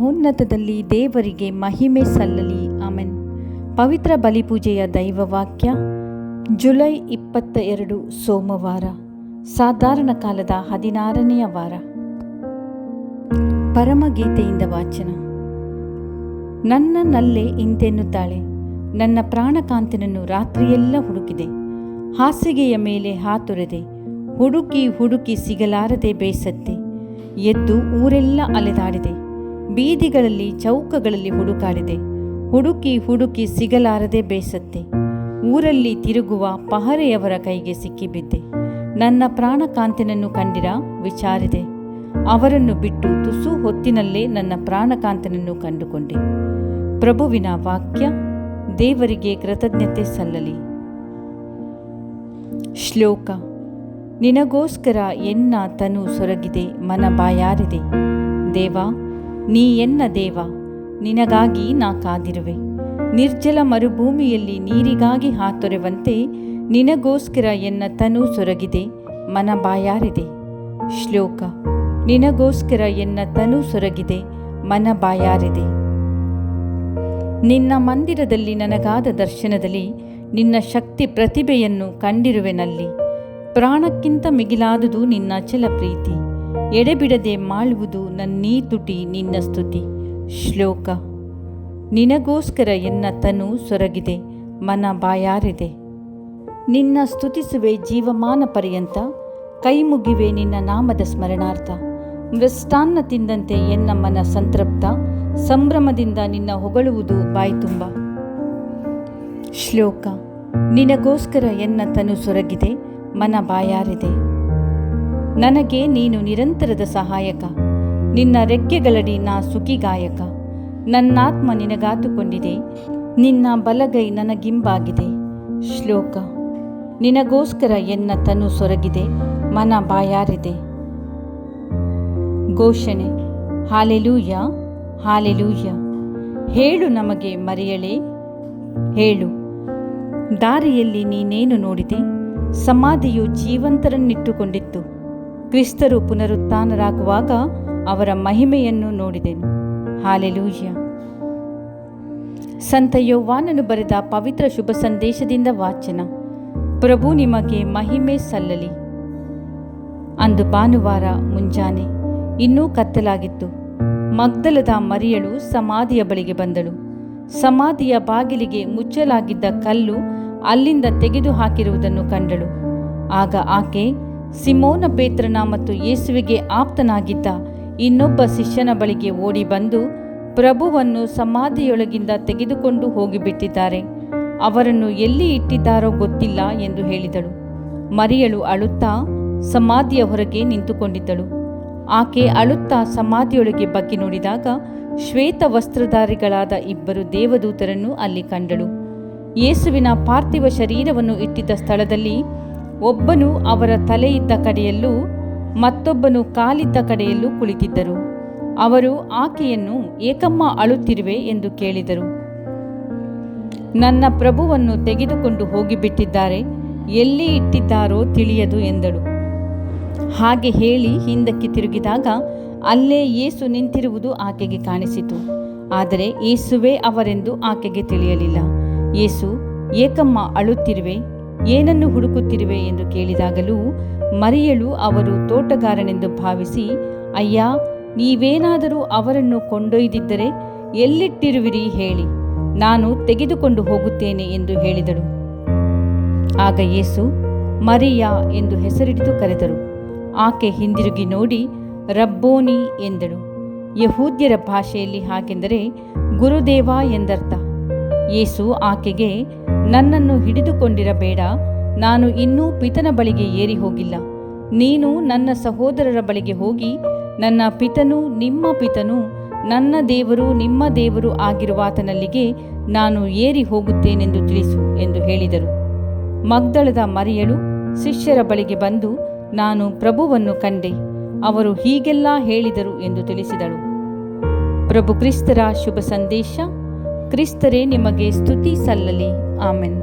ಮಹೋನ್ನತದಲ್ಲಿ ದೇವರಿಗೆ ಮಹಿಮೆ ಸಲ್ಲಲಿ. ಆಮೆನ್. ಪವಿತ್ರ ಬಲಿಪೂಜೆಯ ದೈವವಾಕ್ಯ ಜುಲೈ 22 ಸೋಮವಾರ, ಸಾಧಾರಣ ಕಾಲದ 16ನೆಯ ವಾರ. ಪರಮಗೀತೆಯಿಂದ ವಾಚನ. ನನ್ನನ್ನಲ್ಲೇ ಇಂತೆನ್ನುತ್ತಾಳೆ, ನನ್ನ ಪ್ರಾಣಕಾಂತನನ್ನು ರಾತ್ರಿಯೆಲ್ಲ ಹುಡುಕಿದೆ, ಹಾಸಿಗೆಯ ಮೇಲೆ ಹಾತೊರೆದೆ, ಹುಡುಕಿ ಹುಡುಕಿ ಸಿಗಲಾರದೆ ಬೇಸತ್ತೆ. ಎದ್ದು ಊರೆಲ್ಲ ಅಲೆದಾಡಿದೆ, ಬೀದಿಗಳಲ್ಲಿ ಚೌಕಗಳಲ್ಲಿ ಹುಡುಕಾಡಿದೆ, ಹುಡುಕಿ ಹುಡುಕಿ ಸಿಗಲಾರದೆ ಬೇಸತ್ತೆ. ಊರಲ್ಲಿ ತಿರುಗುವ ಪಹರೆಯವರ ಕೈಗೆ ಸಿಕ್ಕಿಬಿದ್ದೆ. ನನ್ನ ಪ್ರಾಣಕಾಂತನನ್ನು ಕಂಡಿರ ವಿಚಾರಿದೆ, ಅವರನ್ನು ಬಿಟ್ಟು ತುಸು ಹೊತ್ತಿನಲ್ಲೇ ನನ್ನ ಪ್ರಾಣಕಾಂತನನ್ನು ಕಂಡುಕೊಂಡೆ. ಪ್ರಭುವಿನ ವಾಕ್ಯ. ದೇವರಿಗೆ ಕೃತಜ್ಞತೆ ಸಲ್ಲಲಿ. ಶ್ಲೋಕ. ನಿನಗೋಸ್ಕರ ಎನ್ನ ತನು ಸೊರಗಿದೆ, ಮನ ಬಾಯಾರಿದೆ. ದೇವ, ನೀ ಎನ್ನ ದೇವ, ನಿನಗಾಗಿ ನಾ ಕಾದಿರುವೆ. ನಿರ್ಜಲ ಮರುಭೂಮಿಯಲ್ಲಿ ನೀರಿಗಾಗಿ ಹಾತೊರೆವಂತೆ ನಿನಗೋಸ್ಕರ ಎನ್ನ ತನು ಸೊರಗಿದೆ, ಮನ ಬಾಯಾರಿದೆ. ಶ್ಲೋಕ. ನಿನಗೋಸ್ಕರ ಎನ್ನ ತನು ಸೊರಗಿದೆ, ಮನ ಬಾಯಾರಿದೆ. ನಿನ್ನ ಮಂದಿರದಲ್ಲಿ ನನಗಾದ ದರ್ಶನದಲ್ಲಿ ನಿನ್ನ ಶಕ್ತಿ ಪ್ರತಿಭೆಯನ್ನು ಕಂಡಿರುವೆನಲ್ಲಿ. ಪ್ರಾಣಕ್ಕಿಂತ ಮಿಗಿಲಾದುದು ನಿನ್ನ ಅಚಲ ಪ್ರೀತಿ, ಎಡೆಬಿಡದೆ ಮಾಡುವುದು ನನ್ನೀ ತುಟಿ ನಿನ್ನ ಸ್ತುತಿ. ಶ್ಲೋಕ. ನಿನಗೋಸ್ಕರ ಎನ್ನ ತನು ಸೊರಗಿದೆ, ಮನ ಬಾಯಾರಿದೆ. ನಿನ್ನ ಸ್ತುತಿಸುವೆ ಜೀವಮಾನ ಪರ್ಯಂತ, ಕೈ ಮುಗಿವೆ ನಿನ್ನ ನಾಮದ ಸ್ಮರಣಾರ್ಥ. ಮೃಷ್ಟಾನ್ನ ತಿಂದಂತೆ ಎನ್ನ ಮನ ಸಂತೃಪ್ತ, ಸಂಭ್ರಮದಿಂದ ನಿನ್ನ ಹೊಗಳುವುದು ಬಾಯ್ತುಂಬ. ಶ್ಲೋಕ. ನಿನಗೋಸ್ಕರ ಎನ್ನ ತನು ಸೊರಗಿದೆ, ಮನ ಬಾಯಾರಿದೆ. ನನಗೆ ನೀನು ನಿರಂತರದ ಸಹಾಯಕ, ನಿನ್ನ ರೆಕ್ಕೆಗಳಡಿ ನಾ ಸುಖಿಗಾಯಕ. ನನ್ನಾತ್ಮ ನಿನಗಾತುಕೊಂಡಿದೆ, ನಿನ್ನ ಬಲಗೈ ನನಗಿಂಬಾಗಿದೆ. ಶ್ಲೋಕ. ನಿನಗೋಸ್ಕರ ಎನ್ನ ತನು ಸೊರಗಿದೆ, ಮನ ಬಾಯಾರಿದೆ. ಘೋಷಣೆ. Hallelujah, hallelujah. ಹೇಳು ನಮಗೆ ಮರಿಯಳೇ, ಹೇಳು. ದಾರಿಯಲ್ಲಿ ನೀನೇನು ನೋಡಿದೆ? ಸಮಾಧಿಯು ಜೀವಂತರನ್ನಿಟ್ಟುಕೊಂಡಿತ್ತು. ಕ್ರಿಸ್ತರು ಪುನರುತ್ಥಾನರಾಗುವಾಗ ಅವರ ಮಹಿಮೆಯನ್ನು ನೋಡಿದೆನು. ಹಾಲೆಲೂಯ. ಸಂತ ಯೋವಾನನು ಬರೆದ ಪವಿತ್ರ ಶುಭ ಸಂದೇಶದಿಂದ ವಾಚನ. ಪ್ರಭು ನಿಮಗೆ ಮಹಿಮೆ ಸಲ್ಲಲಿ. ಅಂದು ಭಾನುವಾರ ಮುಂಜಾನೆ, ಇನ್ನೂ ಕತ್ತಲಾಗಿತ್ತು. ಮಗ್ದಲದ ಮರಿಯಳು ಸಮಾಧಿಯ ಬಳಿಗೆ ಬಂದಳು. ಸಮಾಧಿಯ ಬಾಗಿಲಿಗೆ ಮುಚ್ಚಲಾಗಿದ್ದ ಕಲ್ಲು ಅಲ್ಲಿಂದ ತೆಗೆದು ಹಾಕಿರುವುದನ್ನು ಕಂಡಳು. ಆಗ ಆಕೆ ಸಿಮೋನ ಪೇತ್ರನ ಮತ್ತು ಯೇಸುವಿಗೆ ಆಪ್ತನಾಗಿದ್ದ ಇನ್ನೊಬ್ಬ ಶಿಷ್ಯನ ಬಳಿಗೆ ಓಡಿ ಬಂದು, ಪ್ರಭುವನ್ನು ಸಮಾಧಿಯೊಳಗಿಂದ ತೆಗೆದುಕೊಂಡು ಹೋಗಿಬಿಟ್ಟಿದ್ದಾರೆ, ಅವರನ್ನು ಎಲ್ಲಿ ಇಟ್ಟಿದ್ದಾರೋ ಗೊತ್ತಿಲ್ಲ ಎಂದು ಹೇಳಿದಳು. ಮರಿಯಳು ಅಳುತ್ತಾ ಸಮಾಧಿಯ ಹೊರಗೆ ನಿಂತುಕೊಂಡಿದ್ದಳು. ಆಕೆ ಅಳುತ್ತಾ ಸಮಾಧಿಯೊಳಗೆ ಬಗ್ಗಿ ನೋಡಿದಾಗ ಶ್ವೇತ ವಸ್ತ್ರಧಾರಿಗಳಾದ 2 ದೇವದೂತರನ್ನು ಅಲ್ಲಿ ಕಂಡಳು. ಯೇಸುವಿನ ಪಾರ್ಥಿವ ಶರೀರವನ್ನು ಇಟ್ಟಿದ್ದ ಸ್ಥಳದಲ್ಲಿ ಒಬ್ಬನು ಅವರ ತಲೆಯಿದ್ದ ಕಡೆಯಲ್ಲೂ ಮತ್ತೊಬ್ಬನು ಕಾಲಿದ್ದ ಕಡೆಯಲ್ಲೂ ಕುಳಿತಿದ್ದರು. ಅವರು ಆಕೆಯನ್ನು, ಏಕಮ್ಮ ಅಳುತ್ತಿರುವೆ ಎಂದು ಕೇಳಿದರು. ನನ್ನ ಪ್ರಭುವನ್ನು ತೆಗೆದುಕೊಂಡು ಹೋಗಿಬಿಟ್ಟಿದ್ದಾರೆ, ಎಲ್ಲಿ ಇಟ್ಟಿದ್ದಾರೋ ತಿಳಿಯದು ಎಂದಳು. ಹಾಗೆ ಹೇಳಿ ಹಿಂದಕ್ಕೆ ತಿರುಗಿದಾಗ ಅಲ್ಲೇ ಯೇಸು ನಿಂತಿರುವುದು ಆಕೆಗೆ ಕಾಣಿಸಿತು. ಆದರೆ ಯೇಸುವೇ ಅವರೆಂದು ಆಕೆಗೆ ತಿಳಿಯಲಿಲ್ಲ. ಯೇಸು, ಏಕಮ್ಮ ಅಳುತ್ತಿರುವೆ, ಏನನ್ನು ಹುಡುಕುತ್ತಿರುವೆ ಎಂದು ಕೇಳಿದಾಗಲೂ ಮರಿಯಳು ಅವರು ತೋಟಗಾರನೆಂದು ಭಾವಿಸಿ, ಅಯ್ಯ, ನೀವೇನಾದರೂ ಅವರನ್ನು ಕೊಂಡೊಯ್ದಿದ್ದರೆ ಎಲ್ಲಿಟ್ಟಿರುವಿರಿ ಹೇಳಿ, ನಾನು ತೆಗೆದುಕೊಂಡು ಹೋಗುತ್ತೇನೆ ಎಂದು ಹೇಳಿದಳು. ಆಗ ಯೇಸು ಮರಿಯಾ ಎಂದು ಹೆಸರಿಡಿದು ಕರೆದರು. ಆಕೆ ಹಿಂದಿರುಗಿ ನೋಡಿ ರಬ್ಬೋನಿ ಎಂದಳು. ಯಹೂದ್ಯರ ಭಾಷೆಯಲ್ಲಿ ಹಾಗೆಂದರೆ ಗುರುದೇವ ಎಂದರ್ಥ. ಯೇಸು ಆಕೆಗೆ, ನನ್ನನ್ನು ಹಿಡಿದುಕೊಂಡಿರಬೇಡ, ನಾನು ಇನ್ನೂ ಪಿತನ ಬಳಿಗೆ ಏರಿ ಹೋಗಿಲ್ಲ. ನೀನು ನನ್ನ ಸಹೋದರರ ಬಳಿಗೆ ಹೋಗಿ, ನನ್ನ ಪಿತನೂ ನಿಮ್ಮ ಪಿತನೂ ನನ್ನ ದೇವರು ನಿಮ್ಮ ದೇವರು ಆಗಿರುವಾತನಲ್ಲಿಗೆ ನಾನು ಏರಿ ಹೋಗುತ್ತೇನೆಂದು ತಿಳಿಸು ಎಂದು ಹೇಳಿದರು. ಮಗ್ದಲದ ಮರಿಯಳು ಶಿಷ್ಯರ ಬಳಿಗೆ ಬಂದು, ನಾನು ಪ್ರಭುವನ್ನು ಕಂಡೆ, ಅವರು ಹೀಗೆಲ್ಲ ಹೇಳಿದರು ಎಂದು ತಿಳಿಸಿದಳು. ಪ್ರಭು ಕ್ರಿಸ್ತರ ಶುಭ ಸಂದೇಶ. ಕ್ರಿಸ್ತರೇ ನಿಮಗೆ ಸ್ತುತಿ ಸಲ್ಲಲಿ. ಆಮೆನ್.